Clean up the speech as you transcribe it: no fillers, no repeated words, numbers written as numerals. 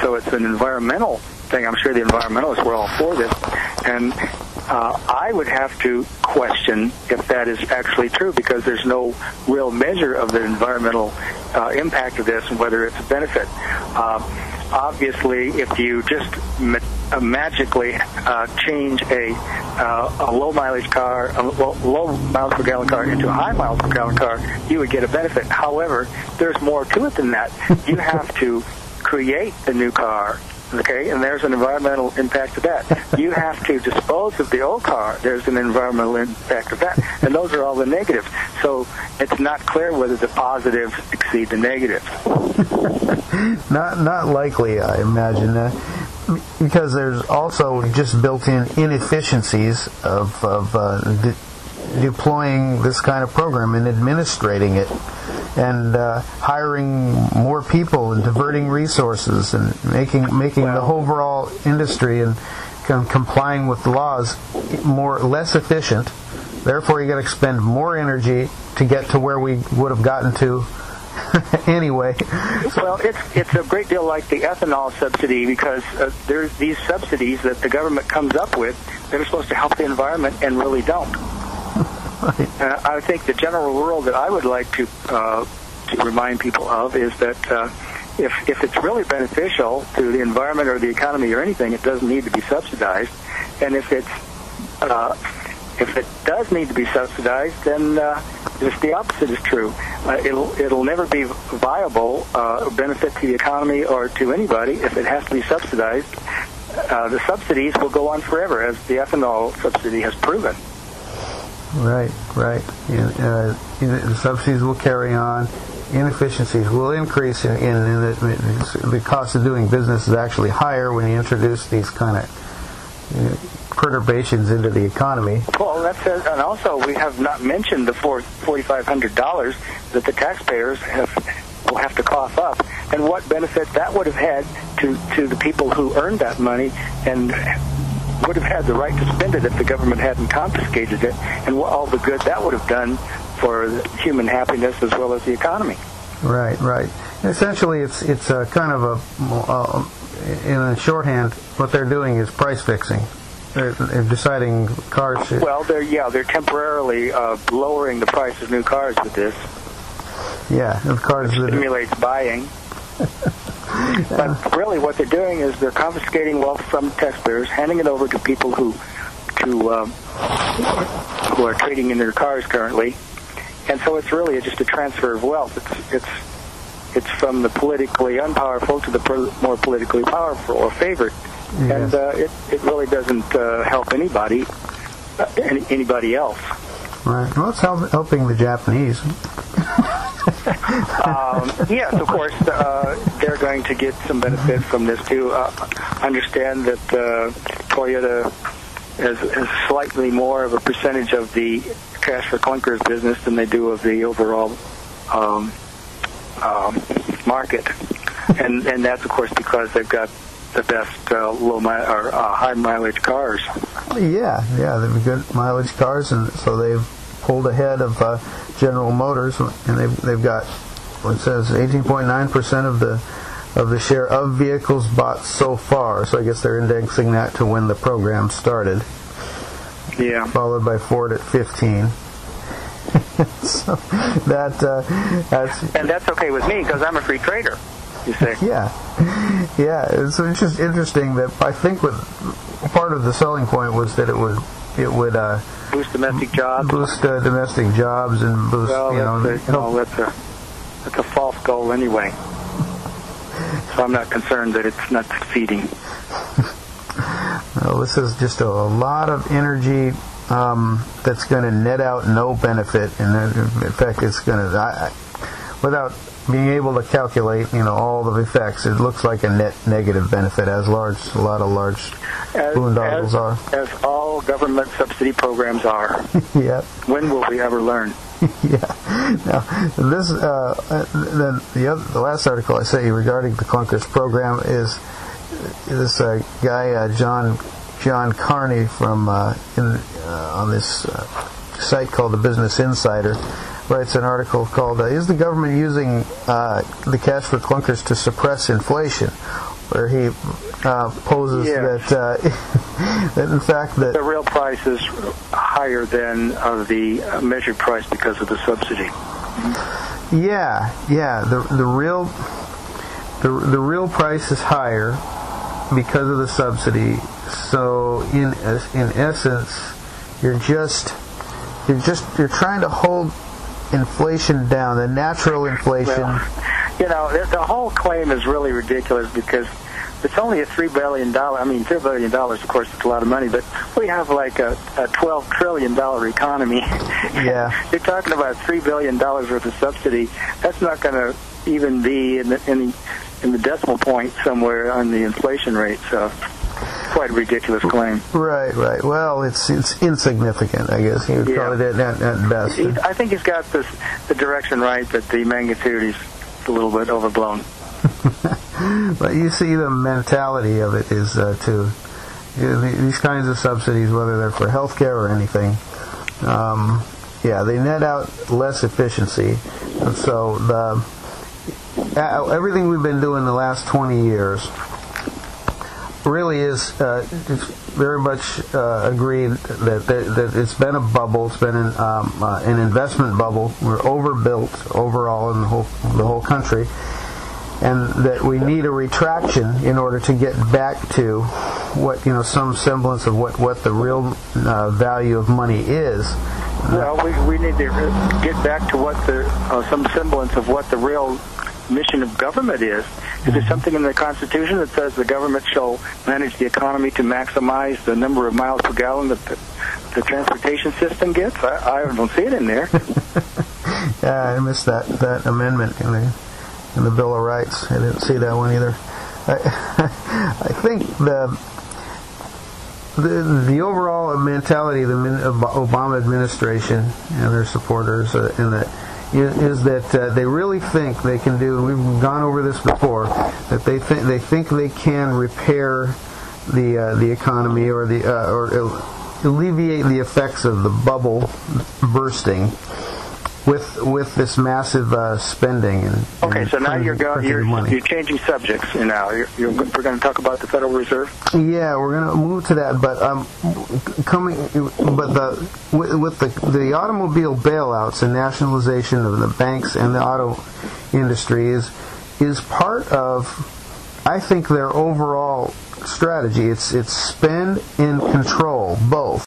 So it's an environmental thing. I'm sure the environmentalists were all for this. And I would have to question if that is actually true, because there's no real measure of the environmental impact of this and whether it's a benefit. Obviously, if you just magically change a low mileage car, low miles per gallon car into a high miles per gallon car, you would get a benefit. However, there's more to it than that. You have to create a new car. Okay, and there's an environmental impact of that. You have to dispose of the old car. There's an environmental impact of that. And those are all the negatives. So it's not clear whether the positives exceed the negatives. Not likely, I imagine. Because there's also just built-in inefficiencies of deploying this kind of program and administrating it, and hiring more people and diverting resources and making the overall industry and complying with the laws less efficient. Therefore, you got to expend more energy to get to where we would have gotten to anyway. Well, it's a great deal like the ethanol subsidy, because there's these subsidies that the government comes up with that are supposed to help the environment and really don't. Right. I think the general rule that I would like to remind people of is that if it's really beneficial to the environment or the economy or anything, it doesn't need to be subsidized. And if it does need to be subsidized, then just the opposite is true. It'll never be viable benefit to the economy or to anybody if it has to be subsidized. The subsidies will go on forever, as the ethanol subsidy has proven. Right. The subsidies will carry on. Inefficiencies will increase, and the cost of doing business is actually higher when you introduce these kind of perturbations into the economy. Well, and also we have not mentioned the $4,500 that the taxpayers will have to cough up, and what benefit that would have had to the people who earned that money and would have had the right to spend it if the government hadn't confiscated it, and all the good that would have done for human happiness as well as the economy. Right. Essentially, it's a kind of in a shorthand, what they're doing is price fixing. They're deciding cars. Well, they're temporarily lowering the price of new cars with this. Yeah, of cars that stimulates buying. But really, what they're doing is they're confiscating wealth from taxpayers, handing it over to people who are trading in their cars currently, and so it's really just a transfer of wealth. It's from the politically unpowerful to the more politically powerful or favored, yes. And it really doesn't help anybody else. Right. Well, it's helping the Japanese. Yes, of course, they're going to get some benefit from this too. Understand that Toyota has slightly more of a percentage of the cash for clunkers business than they do of the overall market, and that's of course because they've got the best high mileage cars. Yeah, they've good mileage cars, and so they've pulled ahead of General Motors, and they've got what says 18.9% of the share of vehicles bought so far. So I guess they're indexing that to when the program started. Yeah. Followed by Ford at 15. So that's okay with me because I'm a free trader. You say. Yeah. It's interesting that I think part of the selling point was that it would boost domestic jobs. Boost domestic jobs and boost. Well, that's a false goal anyway. So I'm not concerned that it's not succeeding. Well, this is just a lot of energy that's going to net out no benefit, and in fact, it's going to, without being able to calculate, all the effects, it looks like a net negative benefit, as a lot of large boondoggles are. As all government subsidy programs are. Yeah. When will we ever learn? Yeah. Now, this then the last article I sent you regarding the Clunkers program is this guy John Carney from on this site called the Business Insider writes an article called "Is the government using the cash for clunkers to suppress inflation, where he poses that that in fact that the real price is higher than the measured price because of the subsidy. Yeah. The real price is higher because of the subsidy. So in essence, you're trying to hold inflation down, the natural inflation. Well, the whole claim is really ridiculous because it's only a $3 billion. I mean, $3 billion, of course, it's a lot of money, but we have like a $12 trillion economy. Yeah. You're talking about $3 billion worth of subsidy. That's not going to even be in the decimal point somewhere on the inflation rate. So, quite a ridiculous claim. Right. Well, it's insignificant, I guess you would call it at best. I think he's got the direction right, but the magnitude is a little bit overblown. But you see, the mentality of it is these kinds of subsidies, whether they're for healthcare or anything, they net out less efficiency. And so everything we've been doing the last 20 years really is it's very much agreed that it's been a bubble. It's been an investment bubble. We're overbuilt overall in the whole country, and that we need a retraction in order to get back to what some semblance of what the real value of money is. Well, we need to get back to what some semblance of what the real mission of government is. Is there something in the Constitution that says the government shall manage the economy to maximize the number of miles per gallon that the transportation system gets? I don't see it in there. Yeah, I missed that amendment in the Bill of Rights. I didn't see that one either. I think the overall mentality of the Obama administration and their supporters is that they really think they can do. We've gone over this before. That they think they can repair the economy or alleviate the effects of the bubble bursting with this massive spending. So now you're changing subjects. Now we're going to talk about the Federal Reserve. Yeah, we're going to move to that. But with the automobile bailouts and nationalization of the banks and the auto industry is part of, I think, their overall strategy. It's spend and control both.